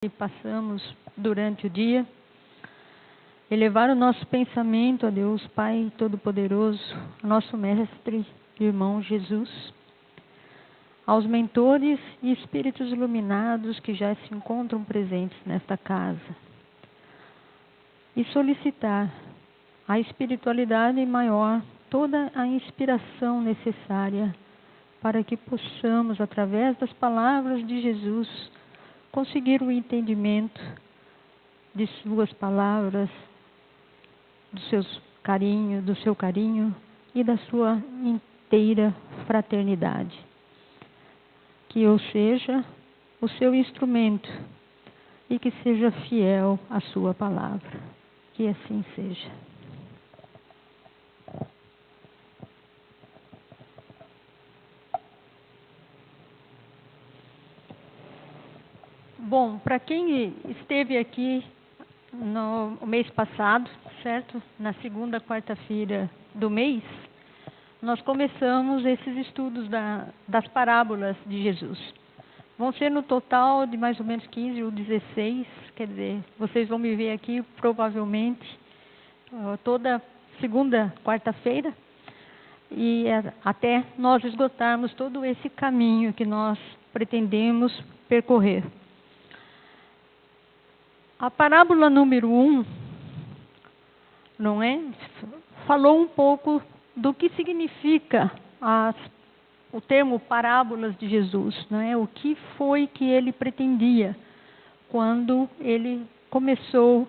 que passamos durante o dia, elevar o nosso pensamento a Deus Pai Todo-Poderoso, nosso Mestre e Irmão Jesus, aos mentores e espíritos iluminados que já se encontram presentes nesta casa, e solicitar a espiritualidade maior, toda a inspiração necessária para que possamos, através das palavras de Jesus, conseguir o entendimento de suas palavras, do seu carinho e da sua inteira fraternidade. Que eu seja o seu instrumento e que seja fiel à sua palavra. Que assim seja. Bom, para quem esteve aqui no mês passado, certo? Na segunda quarta-feira do mês, nós começamos esses estudos das parábolas de Jesus. Vão ser no total de mais ou menos 15 ou 16, quer dizer, vocês vão me ver aqui provavelmente toda segunda quarta-feira, e até nós esgotarmos todo esse caminho que nós pretendemos percorrer. A parábola número 1, não é? Falou um pouco do que significa o termo parábolas de Jesus, não é? O que foi que ele pretendia quando ele começou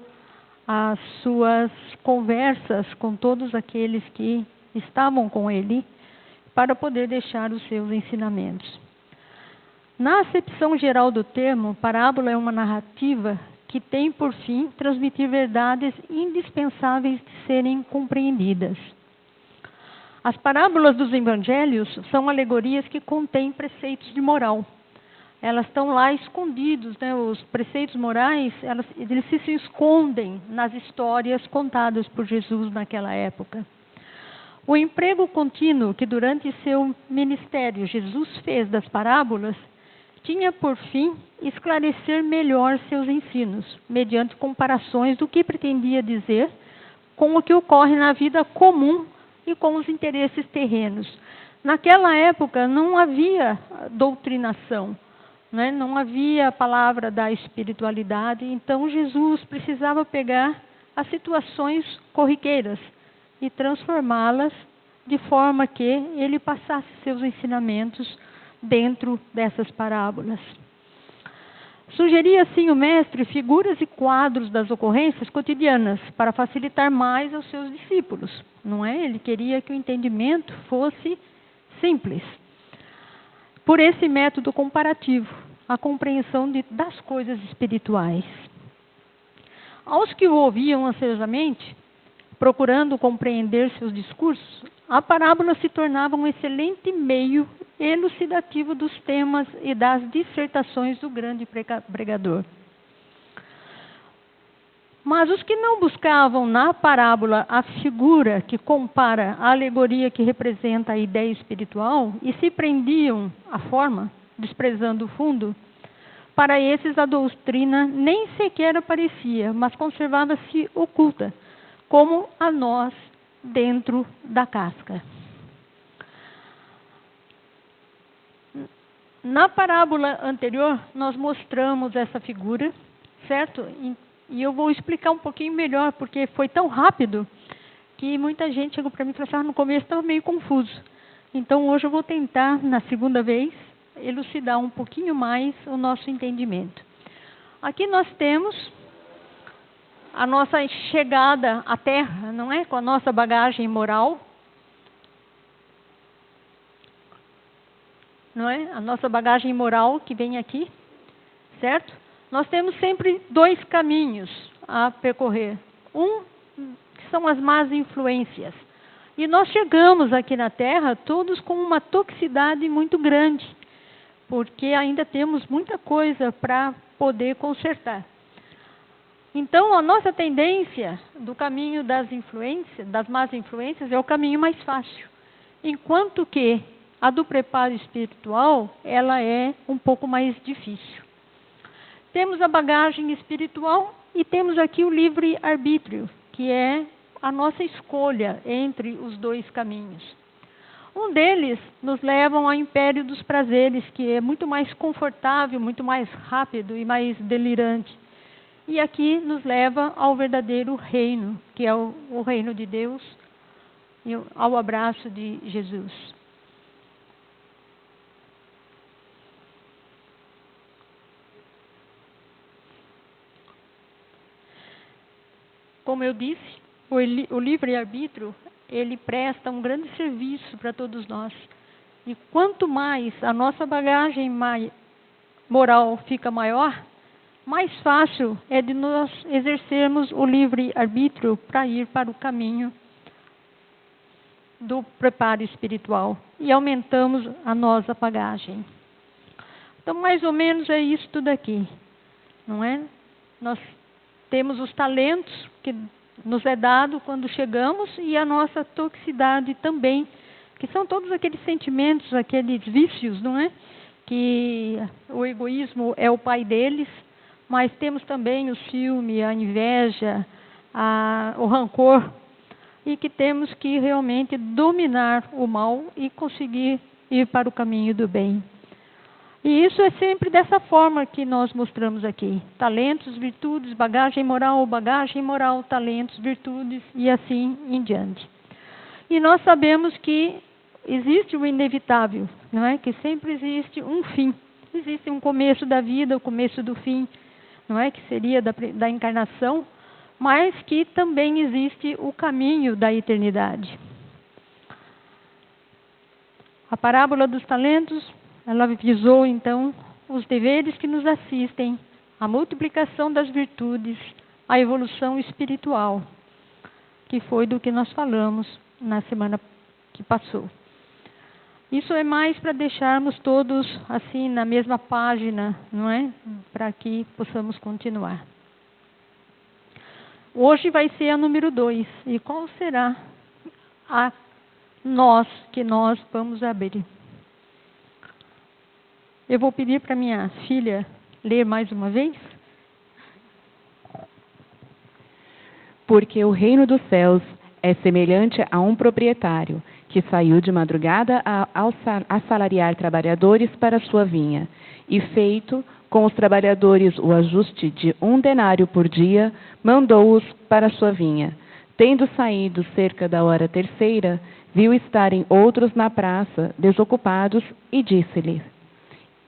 as suas conversas com todos aqueles que estavam com ele, para poder deixar os seus ensinamentos. Na acepção geral do termo, parábola é uma narrativa que tem por fim transmitir verdades indispensáveis de serem compreendidas. As parábolas dos evangelhos são alegorias que contêm preceitos de moral. Elas estão lá escondidos, né? Os preceitos morais, eles se escondem nas histórias contadas por Jesus naquela época. O emprego contínuo que durante seu ministério Jesus fez das parábolas tinha por fim esclarecer melhor seus ensinos, mediante comparações do que pretendia dizer com o que ocorre na vida comum e com os interesses terrenos. Naquela época não havia doutrinação, né? Não havia a palavra da espiritualidade, então Jesus precisava pegar as situações corriqueiras e transformá-las de forma que ele passasse seus ensinamentos dentro dessas parábolas. Sugeria assim o mestre figuras e quadros das ocorrências cotidianas para facilitar mais aos seus discípulos, não é? Ele queria que o entendimento fosse simples. Por esse método comparativo, a compreensão das coisas espirituais. Aos que o ouviam ansiosamente, procurando compreender seus discursos, a parábola se tornava um excelente meio elucidativo dos temas e das dissertações do grande pregador. Mas os que não buscavam na parábola a figura que compara a alegoria que representa a ideia espiritual e se prendiam à forma, desprezando o fundo, para esses a doutrina nem sequer aparecia, mas conservava-se oculta, como a nós dentro da casca. Na parábola anterior, nós mostramos essa figura, certo? E eu vou explicar um pouquinho melhor, porque foi tão rápido que muita gente chegou para mim e falou assim, no começo estava meio confuso. Então, hoje eu vou tentar, na segunda vez, elucidar um pouquinho mais o nosso entendimento. Aqui nós temos a nossa chegada à Terra, não é? Com a nossa bagagem moral, não é? A nossa bagagem moral que vem aqui, certo? Nós temos sempre dois caminhos a percorrer. Um, que são as más influências. E nós chegamos aqui na Terra todos com uma toxicidade muito grande, porque ainda temos muita coisa para poder consertar. Então, a nossa tendência do caminho das influências, das más influências, é o caminho mais fácil. Enquanto que a do preparo espiritual, ela é um pouco mais difícil. Temos a bagagem espiritual e temos aqui o livre-arbítrio, que é a nossa escolha entre os dois caminhos. Um deles nos leva ao império dos prazeres, que é muito mais confortável, muito mais rápido e mais delirante. E aqui nos leva ao verdadeiro reino, que é o reino de Deus, e ao abraço de Jesus. Como eu disse, o livre-arbítrio, ele presta um grande serviço para todos nós. E quanto mais a nossa bagagem moral fica maior, mais fácil é de nós exercermos o livre-arbítrio para ir para o caminho do preparo espiritual. E aumentamos a nossa bagagem. Então, mais ou menos é isso tudo aqui, não é? Nós temos os talentos que nos é dado quando chegamos e a nossa toxicidade também, que são todos aqueles sentimentos, aqueles vícios, não é? Que o egoísmo é o pai deles, mas temos também o ciúme, a inveja, o rancor, e que temos que realmente dominar o mal e conseguir ir para o caminho do bem. E isso é sempre dessa forma que nós mostramos aqui. Talentos, virtudes, bagagem moral, talentos, virtudes e assim em diante. E nós sabemos que existe o inevitável, não é? Que sempre existe um fim. Existe um começo da vida, o começo do fim, não é? Que seria da encarnação, mas que também existe o caminho da eternidade. A parábola dos talentos, ela visou, então, os deveres que nos assistem, a multiplicação das virtudes, a evolução espiritual, que foi do que nós falamos na semana que passou. Isso é mais para deixarmos todos, assim, na mesma página, não é? Para que possamos continuar. Hoje vai ser a número 2. E qual será a que nós vamos abrir? Eu vou pedir para minha filha ler mais uma vez. Porque o reino dos céus é semelhante a um proprietário que saiu de madrugada a assalariar trabalhadores para sua vinha, e feito com os trabalhadores o ajuste de 1 denário por dia, mandou-os para sua vinha. Tendo saído cerca da hora terceira, viu estarem outros na praça, desocupados, e disse-lhes: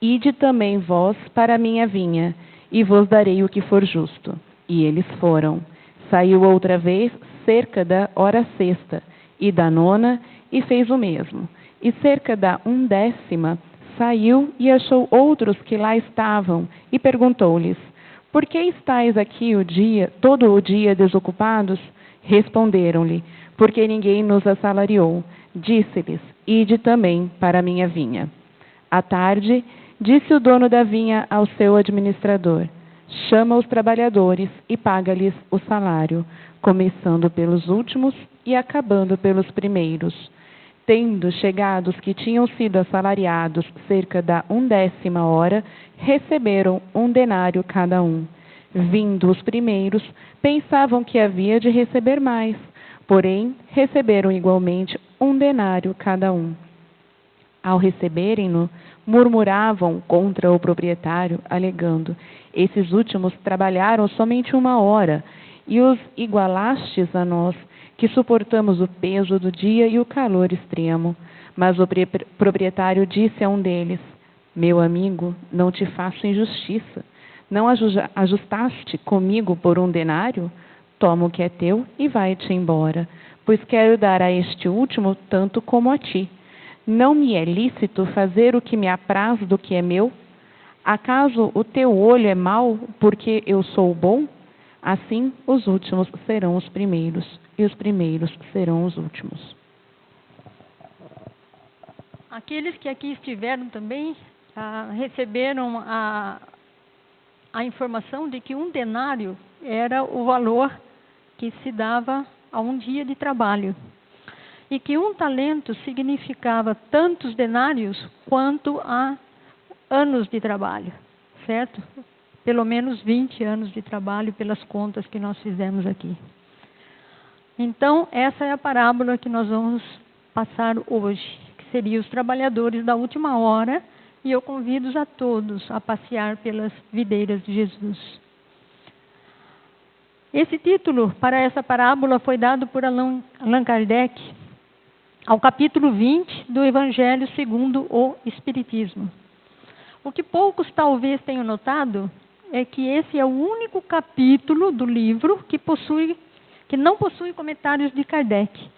Ide também vós para a minha vinha, e vos darei o que for justo. E eles foram. Saiu outra vez cerca da hora sexta, e da nona, e fez o mesmo. E cerca da 1/10, saiu e achou outros que lá estavam, e perguntou-lhes: Por que estáis aqui todo o dia desocupados? Responderam-lhe: Porque ninguém nos assalariou. Disse-lhes: Ide também para a minha vinha. À tarde, disse o dono da vinha ao seu administrador: Chama os trabalhadores e paga-lhes o salário, começando pelos últimos e acabando pelos primeiros. Tendo chegado os que tinham sido assalariados cerca da 1/10 hora, receberam 1 denário cada um. Vindo os primeiros, pensavam que havia de receber mais, porém receberam igualmente 1 denário cada um. Ao receberem-no, murmuravam contra o proprietário, alegando: Esses últimos trabalharam somente 1 hora, e os igualastes a nós, que suportamos o peso do dia e o calor extremo. Mas o proprietário disse a um deles: Meu amigo, não te faço injustiça. Não ajustaste comigo por 1 denário? Toma o que é teu e vai-te embora, pois quero dar a este último tanto como a ti. Não me é lícito fazer o que me apraz do que é meu? Acaso o teu olho é mau porque eu sou bom? Assim, os últimos serão os primeiros, e os primeiros serão os últimos. Aqueles que aqui estiveram também receberam a informação de que 1 denário era o valor que se dava a 1 dia de trabalho. E que 1 talento significava tantos denários quanto a anos de trabalho, certo? pelo menos 20 anos de trabalho pelas contas que nós fizemos aqui. Então, essa é a parábola que nós vamos passar hoje, que seria os trabalhadores da última hora, e eu convido a todos a passear pelas videiras de Jesus. Esse título para essa parábola foi dado por Allan Kardec ao capítulo 20 do Evangelho segundo o Espiritismo. O que poucos talvez tenham notado é que esse é o único capítulo do livro que não possui comentários de Kardec.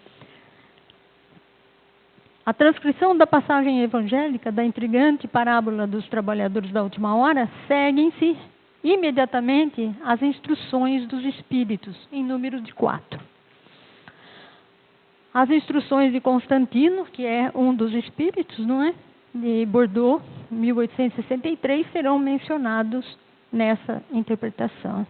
A transcrição da passagem evangélica da intrigante parábola dos trabalhadores da última hora seguem-se imediatamente as instruções dos Espíritos, em número de 4. As instruções de Constantino, que é um dos Espíritos, não é? De Bordeaux, 1863, serão mencionados nessa interpretação.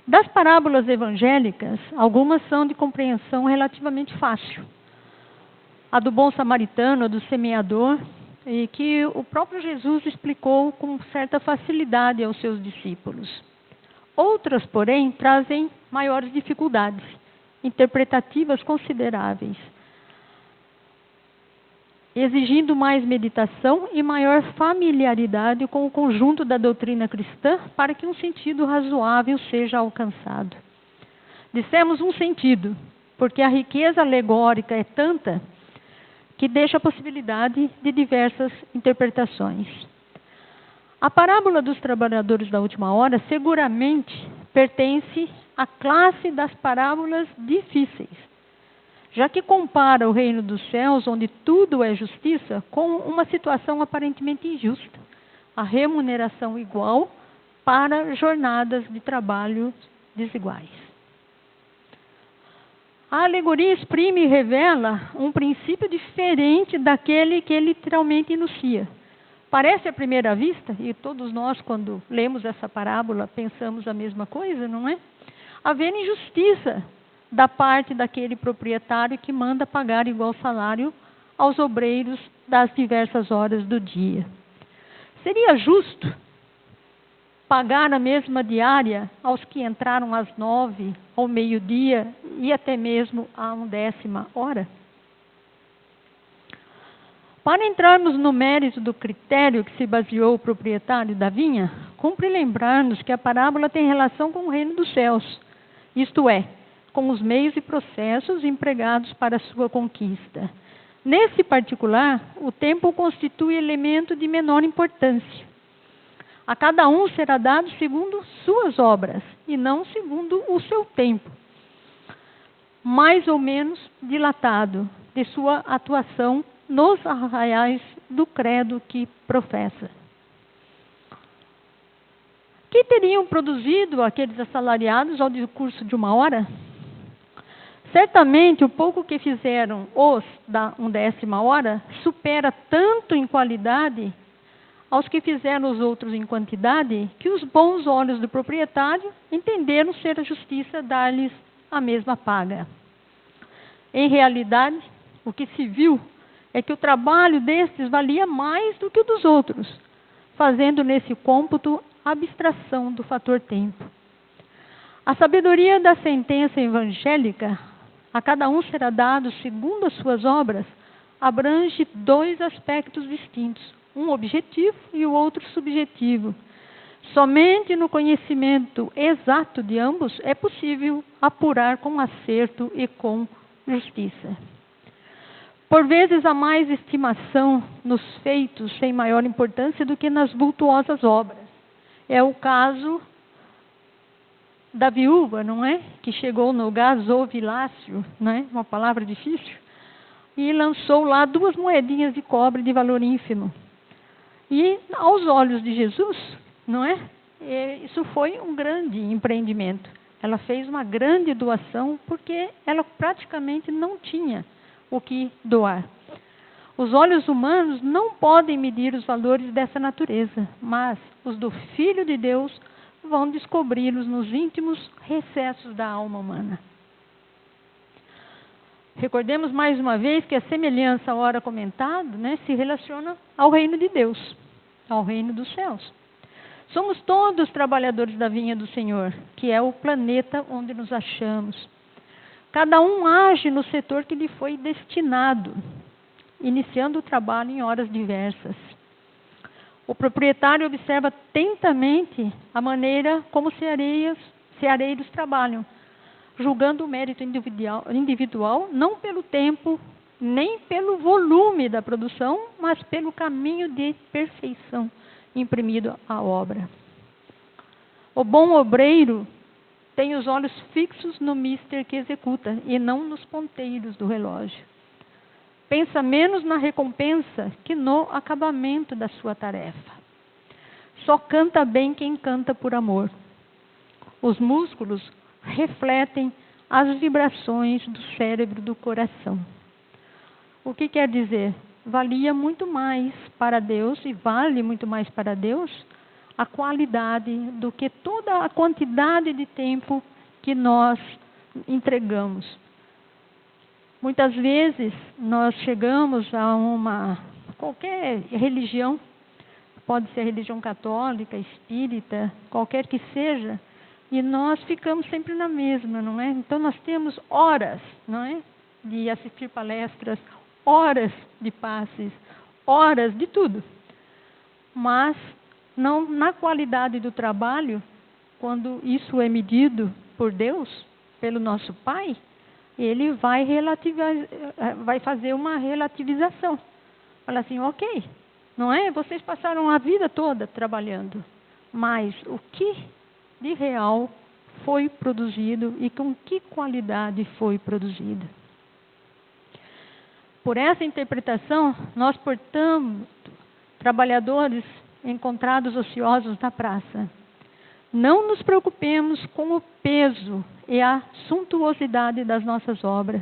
Das parábolas evangélicas, algumas são de compreensão relativamente fácil. A do bom samaritano, a do semeador, e que o próprio Jesus explicou com certa facilidade aos seus discípulos. Outras, porém, trazem maiores dificuldades, interpretativas consideráveis, exigindo mais meditação e maior familiaridade com o conjunto da doutrina cristã para que um sentido razoável seja alcançado. Dissemos um sentido, porque a riqueza alegórica é tanta que deixa a possibilidade de diversas interpretações. A parábola dos trabalhadores da última hora seguramente pertence à classe das parábolas difíceis, já que compara o reino dos céus, onde tudo é justiça, com uma situação aparentemente injusta, a remuneração igual para jornadas de trabalho desiguais. A alegoria exprime e revela um princípio diferente daquele que ele literalmente enuncia. Parece à primeira vista, e todos nós, quando lemos essa parábola, pensamos a mesma coisa, não é? Haver injustiça da parte daquele proprietário que manda pagar igual salário aos obreiros das diversas horas do dia. Seria justo pagar a mesma diária aos que entraram às 9, ao meio-dia e até mesmo à 1ª hora? Para entrarmos no mérito do critério que se baseou o proprietário da vinha, cumpre lembrar-nos que a parábola tem relação com o reino dos céus, isto é, com os meios e processos empregados para a sua conquista. Nesse particular, o tempo constitui elemento de menor importância. A cada um será dado segundo suas obras, e não segundo o seu tempo, mais ou menos dilatado, de sua atuação nos arraiais do credo que professa. Que teriam produzido aqueles assalariados ao decurso de 1 hora? Certamente, o pouco que fizeram os da 1ª hora supera tanto em qualidade aos que fizeram os outros em quantidade, que os bons olhos do proprietário entenderam ser a justiça dar-lhes a mesma paga. Em realidade, o que se viu é que o trabalho destes valia mais do que o dos outros, fazendo nesse cômputo abstração do fator tempo. A sabedoria da sentença evangélica, a cada um será dado segundo as suas obras, abrange 2 aspectos distintos, um objetivo e o outro subjetivo. Somente no conhecimento exato de ambos é possível apurar com acerto e com justiça. Por vezes há mais estimação nos feitos sem maior importância do que nas vultuosas obras. É o caso da viúva, não é? Que chegou no gasofilácio, não é? Uma palavra difícil, e lançou lá 2 moedinhas de cobre de valor ínfimo. E aos olhos de Jesus, não é? Isso foi um grande empreendimento. Ela fez uma grande doação porque ela praticamente não tinha o que doar. Os olhos humanos não podem medir os valores dessa natureza, mas os do Filho de Deus vão descobri-los nos íntimos recessos da alma humana. Recordemos mais uma vez que a semelhança, ora comentado, né, se relaciona ao reino de Deus, ao reino dos céus. Somos todos trabalhadores da vinha do Senhor, que é o planeta onde nos achamos. Cada um age no setor que lhe foi destinado, iniciando o trabalho em horas diversas. O proprietário observa atentamente a maneira como os ceareiros trabalham, julgando o mérito individual não pelo tempo, nem pelo volume da produção, mas pelo caminho de perfeição imprimido à obra. O bom obreiro tem os olhos fixos no mister que executa e não nos ponteiros do relógio. Pensa menos na recompensa que no acabamento da sua tarefa. Só canta bem quem canta por amor. Os músculos refletem as vibrações do cérebro do coração. O que quer dizer? Valia muito mais para Deus e vale muito mais para Deus a qualidade do que toda a quantidade de tempo que nós entregamos. Muitas vezes nós chegamos a qualquer religião, pode ser religião católica, espírita, qualquer que seja, e nós ficamos sempre na mesma, não é? Então nós temos horas, não é, de assistir palestras, horas de passes, horas de tudo. Mas não na qualidade do trabalho, quando isso é medido por Deus, pelo nosso Pai, Ele vai fazer uma relativização. Fala assim, ok, não é? Vocês passaram a vida toda trabalhando, mas o que de real foi produzido e com que qualidade foi produzido? Por essa interpretação, nós, portanto, trabalhadores encontrados ociosos na praça, não nos preocupemos com o peso e a suntuosidade das nossas obras.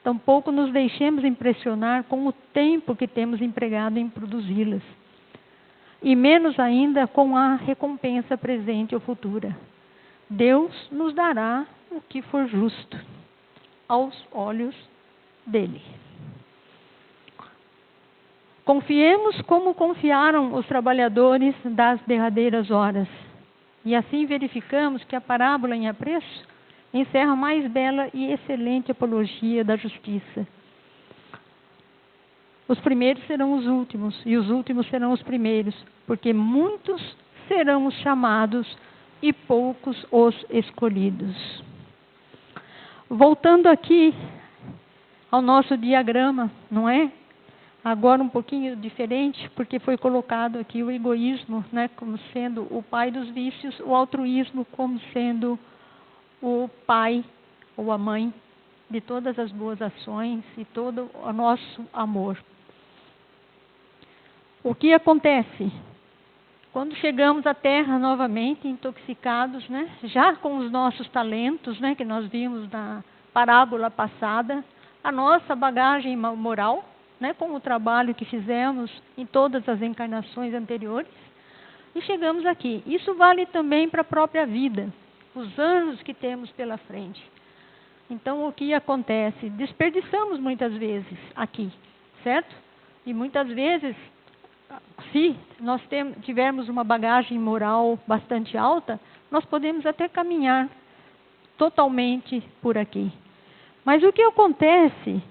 Tampouco nos deixemos impressionar com o tempo que temos empregado em produzi-las. E menos ainda com a recompensa presente ou futura. Deus nos dará o que for justo aos olhos dele. Confiemos como confiaram os trabalhadores das derradeiras horas. E assim verificamos que a parábola em apreço encerra a mais bela e excelente apologia da justiça. Os primeiros serão os últimos, e os últimos serão os primeiros, porque muitos serão os chamados e poucos os escolhidos. Voltando aqui ao nosso diagrama, não é? Agora um pouquinho diferente, porque foi colocado aqui o egoísmo, né, como sendo o pai dos vícios, o altruísmo como sendo o pai ou a mãe de todas as boas ações e todo o nosso amor. O que acontece? Quando chegamos à Terra novamente, intoxicados, né, já com os nossos talentos, né, que nós vimos na parábola passada, a nossa bagagem moral, né, com o trabalho que fizemos em todas as encarnações anteriores, e chegamos aqui. Isso vale também para a própria vida, os anos que temos pela frente. Então, o que acontece? Desperdiçamos muitas vezes aqui, certo? E muitas vezes, se nós tivermos uma bagagem moral bastante alta, nós podemos até caminhar totalmente por aqui. Mas o que acontece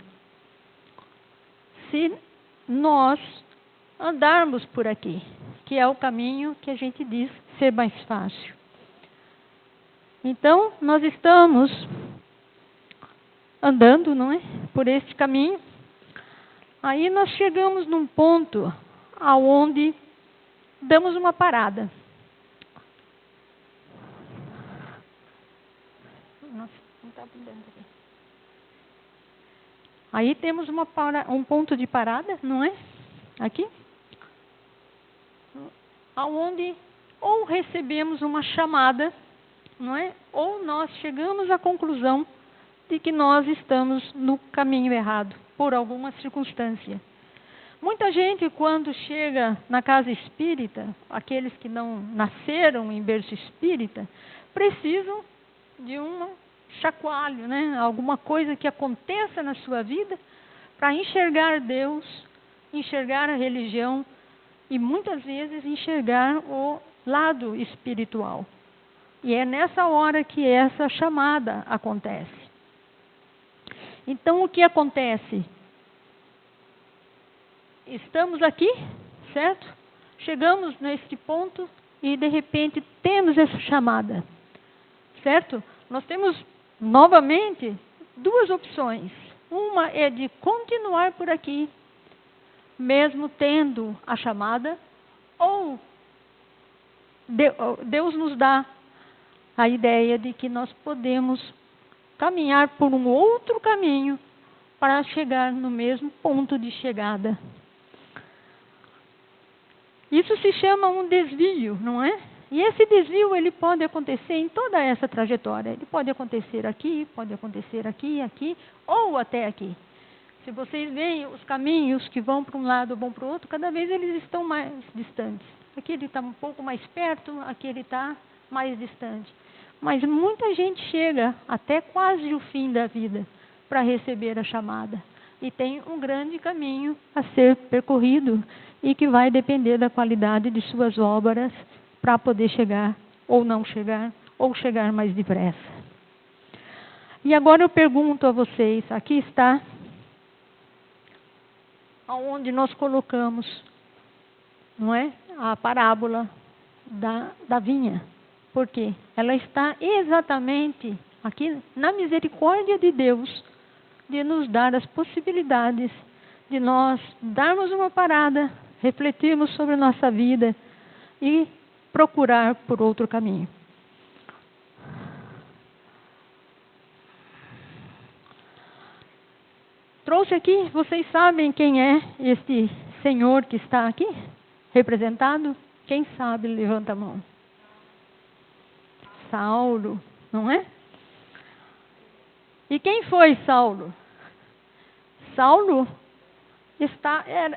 se nós andarmos por aqui, que é o caminho que a gente diz ser mais fácil? Então, nós estamos andando, não é? Por este caminho. Aí nós chegamos num ponto aonde damos uma parada. Nossa, não está dando aqui. Aí temos um ponto de parada, não é? Aqui. Aonde ou recebemos uma chamada, não é? Ou nós chegamos à conclusão de que nós estamos no caminho errado, por alguma circunstância. Muita gente, quando chega na casa espírita, aqueles que não nasceram em berço espírita, precisam de um chacoalho, né? Alguma coisa que aconteça na sua vida para enxergar Deus, enxergar a religião e muitas vezes enxergar o lado espiritual. E é nessa hora que essa chamada acontece. Então, o que acontece? Estamos aqui, certo? Chegamos neste ponto e, de repente, temos essa chamada, certo? Nós temos, novamente, duas opções. Uma é de continuar por aqui, mesmo tendo a chamada, ou Deus nos dá a ideia de que nós podemos caminhar por um outro caminho para chegar no mesmo ponto de chegada. Isso se chama um desvio, não é? E esse desvio, ele pode acontecer em toda essa trajetória. Ele pode acontecer aqui, aqui, ou até aqui. Se vocês veem os caminhos que vão para um lado ou vão para o outro, cada vez eles estão mais distantes. Aqui ele está um pouco mais perto, aqui ele está mais distante. Mas muita gente chega até quase o fim da vida para receber a chamada. E tem um grande caminho a ser percorrido e que vai depender da qualidade de suas obras para poder chegar ou não chegar, ou chegar mais depressa. E agora eu pergunto a vocês, aqui está aonde nós colocamos, não é? A parábola da vinha. Por quê? Ela está exatamente aqui na misericórdia de Deus de nos dar as possibilidades de nós darmos uma parada, refletirmos sobre a nossa vida e procurar por outro caminho. Trouxe aqui, vocês sabem quem é este senhor que está aqui representado? Quem sabe, levanta a mão. Saulo, não é? E quem foi Saulo? Saulo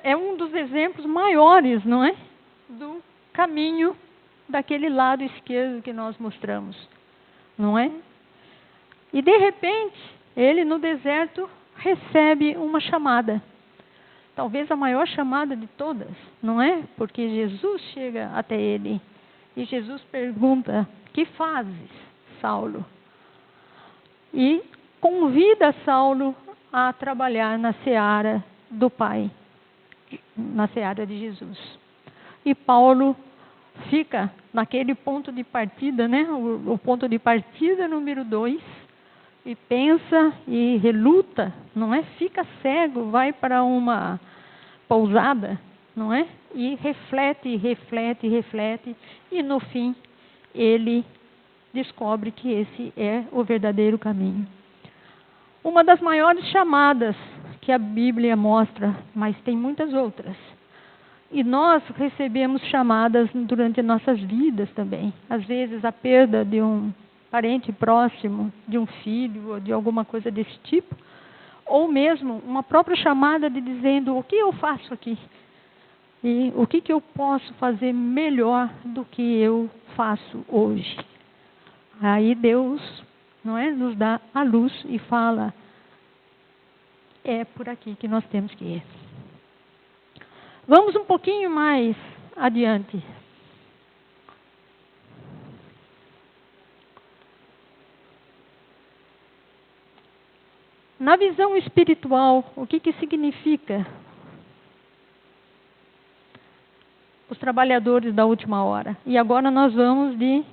é um dos exemplos maiores, não é? Do caminho daquele lado esquerdo que nós mostramos, não é? E de repente, ele no deserto recebe uma chamada. Talvez a maior chamada de todas, não é? Porque Jesus chega até ele e Jesus pergunta: "Que fazes, Saulo?" E convida Saulo a trabalhar na seara do Pai, na seara de Jesus. E Paulo fica naquele ponto de partida, né? O ponto de partida número 2, e pensa e reluta, não é? Fica cego, vai para uma pousada, não é? E reflete, e no fim ele descobre que esse é o verdadeiro caminho. Uma das maiores chamadas que a Bíblia mostra, mas tem muitas outras. E nós recebemos chamadas durante nossas vidas também. Às vezes a perda de um parente próximo, de um filho, ou de alguma coisa desse tipo. Ou mesmo uma própria chamada de dizendo: o que eu faço aqui? E o que eu posso fazer melhor do que eu faço hoje? Aí Deus, não é, nos dá a luz e fala: é por aqui que nós temos que ir. Vamos um pouquinho mais adiante. Na visão espiritual, o que significa os trabalhadores da última hora? E agora nós vamos de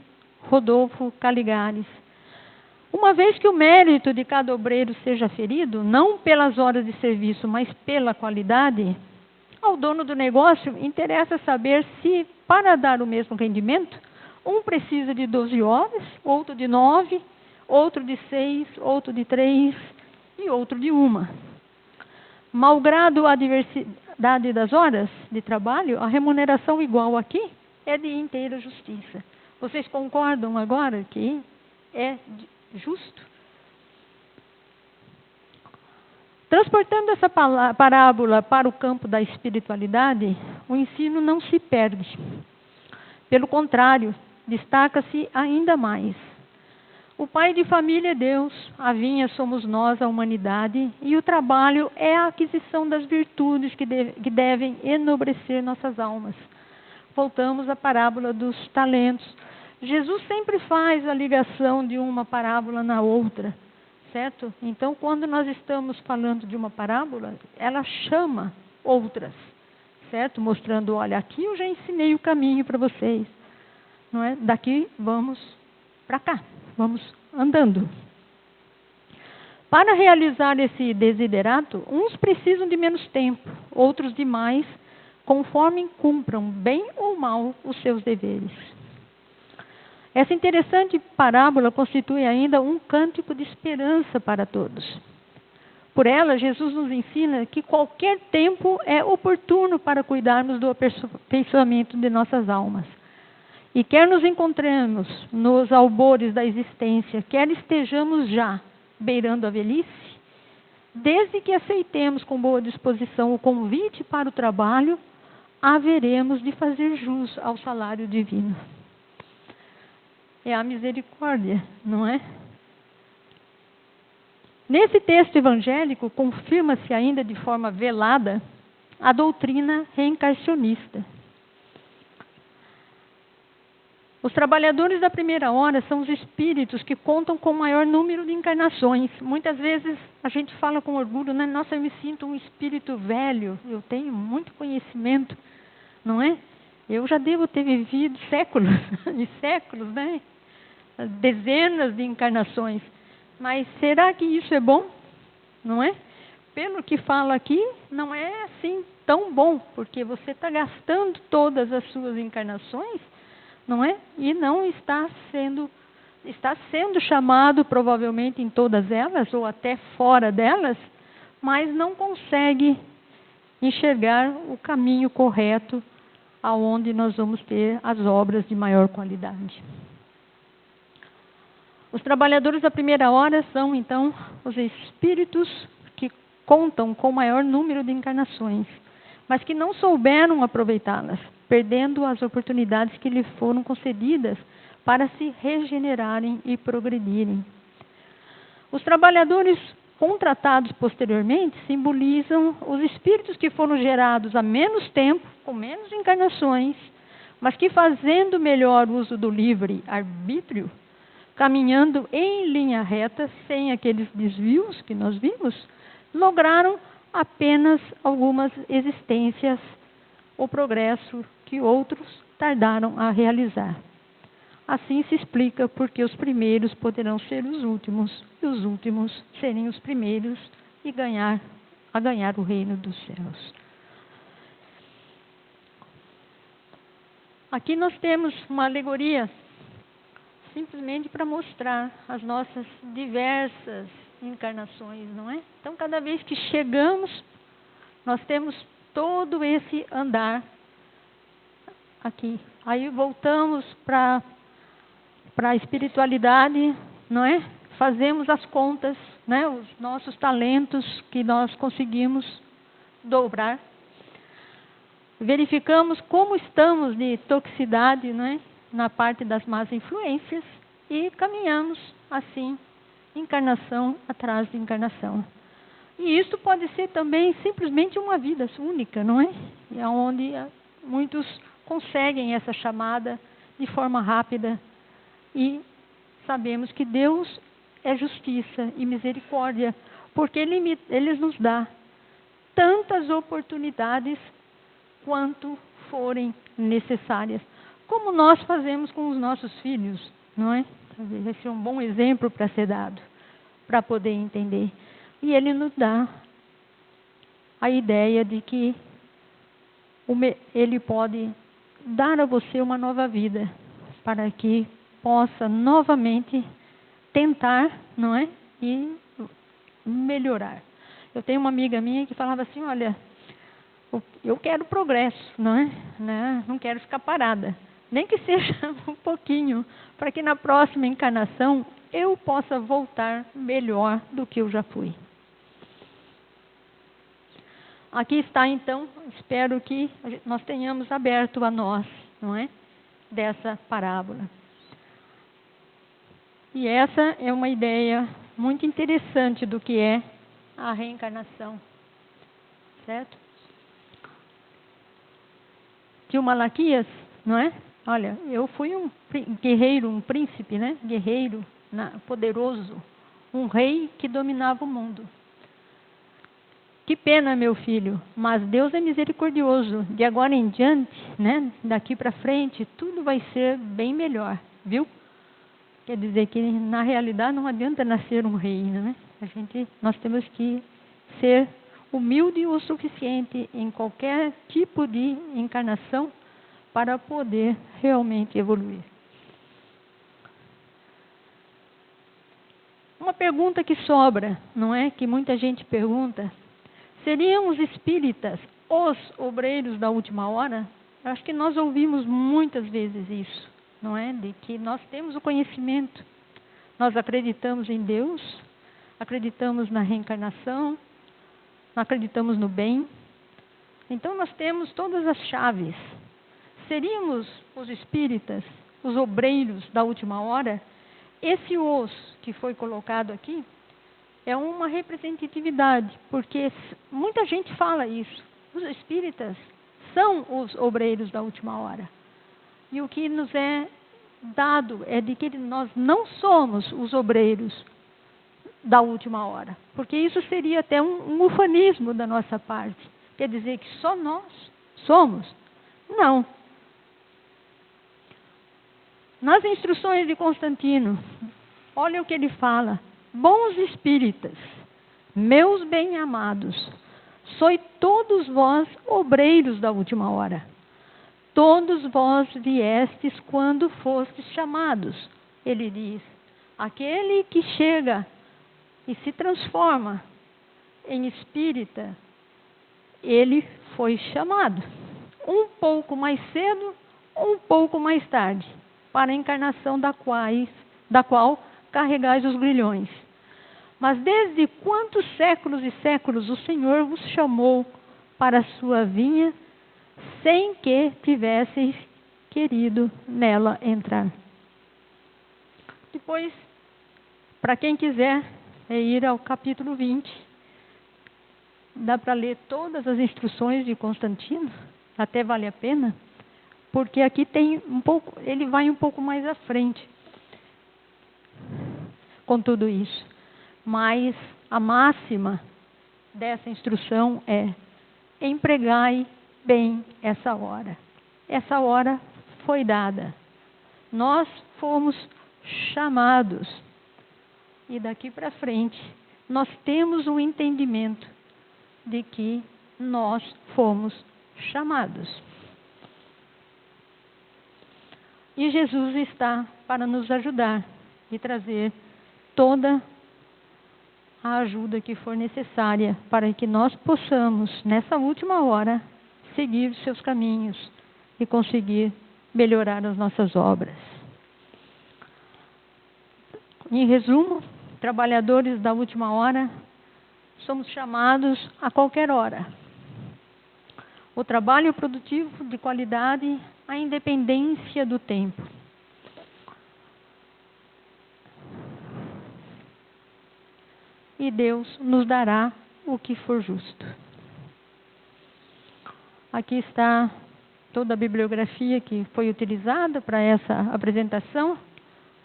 Rodolfo Caligares. Uma vez que o mérito de cada obreiro seja ferido, não pelas horas de serviço, mas pela qualidade, ao dono do negócio interessa saber se, para dar o mesmo rendimento, um precisa de 12 horas, outro de 9, outro de 6, outro de 3 e outro de 1. Malgrado a diversidade das horas de trabalho, a remuneração igual aqui é de inteira justiça. Vocês concordam agora que é justo? Transportando essa parábola para o campo da espiritualidade, o ensino não se perde. Pelo contrário, destaca-se ainda mais. O pai de família é Deus, a vinha somos nós, a humanidade, e o trabalho é a aquisição das virtudes que devem enobrecer nossas almas. voltamos à parábola dos talentos. Jesus sempre faz a ligação de uma parábola na outra, certo? Então, quando nós estamos falando de uma parábola, ela chama outras, certo? Mostrando, olha, aqui eu já ensinei o caminho para vocês, não é? Daqui vamos para cá, vamos andando. Para realizar esse desiderato, uns precisam de menos tempo, outros de mais, conforme cumpram bem ou mal os seus deveres. Essa interessante parábola constitui ainda um cântico de esperança para todos. Por ela, Jesus nos ensina que qualquer tempo é oportuno para cuidarmos do aperfeiçoamento de nossas almas. E quer nos encontremos nos albores da existência, quer estejamos já beirando a velhice, desde que aceitemos com boa disposição o convite para o trabalho, haveremos de fazer jus ao salário divino. É a misericórdia, não é? Nesse texto evangélico, confirma-se ainda de forma velada a doutrina reencarnacionista. Os trabalhadores da primeira hora são os espíritos que contam com o maior número de encarnações. Muitas vezes a gente fala com orgulho, né? Nossa, eu me sinto um espírito velho, eu tenho muito conhecimento, não é? Eu já devo ter vivido séculos e séculos, né? Dezenas de encarnações. Mas será que isso é bom? Não é? Pelo que fala aqui, não é assim tão bom, porque você está gastando todas as suas encarnações, não é? E não está sendo chamado, provavelmente, em todas elas, ou até fora delas, mas não consegue enxergar o caminho correto aonde nós vamos ter as obras de maior qualidade. Os trabalhadores da primeira hora são, então, os espíritos que contam com o maior número de encarnações, mas que não souberam aproveitá-las, perdendo as oportunidades que lhes foram concedidas para se regenerarem e progredirem. Os trabalhadores contratados posteriormente simbolizam os espíritos que foram gerados há menos tempo, com menos encarnações, mas que, fazendo melhor uso do livre arbítrio, caminhando em linha reta, sem aqueles desvios que nós vimos, lograram apenas algumas existências, o progresso que outros tardaram a realizar. Assim se explica porque os primeiros poderão ser os últimos, e os últimos serem os primeiros e ganhar o reino dos céus. Aqui nós temos uma alegoria, simplesmente para mostrar as nossas diversas encarnações, não é? Então, cada vez que chegamos, nós temos todo esse andar aqui. Aí voltamos para a espiritualidade, não é? Fazemos as contas, né? Os nossos talentos que nós conseguimos dobrar. Verificamos como estamos de toxicidade, não é? Na parte das más influências, e caminhamos assim, encarnação atrás de encarnação. E isso pode ser também simplesmente uma vida única, não é? E onde muitos conseguem essa chamada de forma rápida, e sabemos que Deus é justiça e misericórdia, porque Ele nos dá tantas oportunidades quanto forem necessárias, como nós fazemos com os nossos filhos, não é? Esse é um bom exemplo para ser dado, para poder entender. E Ele nos dá a ideia de que Ele pode dar a você uma nova vida, para que possa novamente tentar, não é? E melhorar. Eu tenho uma amiga minha que falava assim, olha, eu quero progresso, não é? Não quero ficar parada. Nem que seja um pouquinho, para que na próxima encarnação eu possa voltar melhor do que eu já fui. Aqui está, então, espero que nós tenhamos aberto a nós, não é? Dessa parábola. E essa é uma ideia muito interessante do que é a reencarnação, certo? Que o Malaquias não é? Olha, eu fui um guerreiro, um príncipe, né? Guerreiro, poderoso, um rei que dominava o mundo. Que pena, meu filho, mas Deus é misericordioso. De agora em diante, né? Daqui para frente, tudo vai ser bem melhor, viu? Quer dizer que, na realidade, não adianta nascer um rei, né? Nós temos que ser humilde o suficiente em qualquer tipo de encarnação para poder realmente evoluir. Uma pergunta que sobra, não é? Que muita gente pergunta: seriam os espíritas os obreiros da última hora? Eu acho que nós ouvimos muitas vezes isso, não é? De que nós temos o conhecimento, nós acreditamos em Deus, acreditamos na reencarnação, acreditamos no bem. Então nós temos todas as chaves. Seríamos os espíritas, os obreiros da última hora? Esse os que foi colocado aqui é uma representatividade, porque muita gente fala isso. Os espíritas são os obreiros da última hora. E o que nos é dado é de que nós não somos os obreiros da última hora, porque isso seria até um ufanismo da nossa parte. Quer dizer que só nós somos? Não. Nas instruções de Constantino, olha o que ele fala: bons espíritas, meus bem-amados, sois todos vós obreiros da última hora. Todos vós viestes quando fostes chamados. Ele diz: aquele que chega e se transforma em espírita, ele foi chamado. Um pouco mais cedo, um pouco mais tarde, para a encarnação da qual carregais os grilhões. Mas desde quantos séculos e séculos o Senhor vos chamou para a sua vinha, sem que tivesseis querido nela entrar? Depois, para quem quiser ir ao capítulo 20, dá para ler todas as instruções de Constantino, até vale a pena, porque aqui tem um pouco, ele vai um pouco mais à frente com tudo isso. Mas a máxima dessa instrução é: empregai bem essa hora. Essa hora foi dada. Nós fomos chamados. E daqui para frente, nós temos o entendimento de que nós fomos chamados. E Jesus está para nos ajudar e trazer toda a ajuda que for necessária para que nós possamos, nessa última hora, seguir os seus caminhos e conseguir melhorar as nossas obras. Em resumo, trabalhadores da última hora, somos chamados a qualquer hora. O trabalho produtivo de qualidade, a independência do tempo. E Deus nos dará o que for justo. Aqui está toda a bibliografia que foi utilizada para essa apresentação.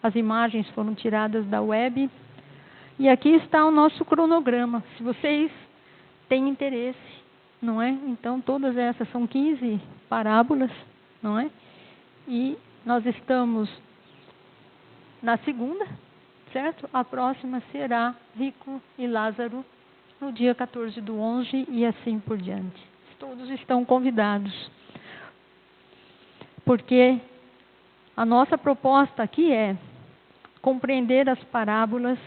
As imagens foram tiradas da web. E aqui está o nosso cronograma. Se vocês têm interesse, não é? Então, todas essas são 15 parábolas, não é? E nós estamos na segunda, certo? A próxima será Rico e Lázaro, no dia 14/11 e assim por diante. Todos estão convidados. Porque a nossa proposta aqui é compreender as parábolas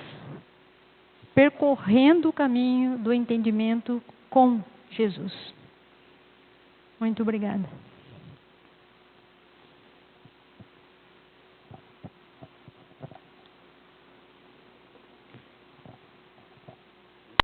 percorrendo o caminho do entendimento com Jesus. Muito obrigada.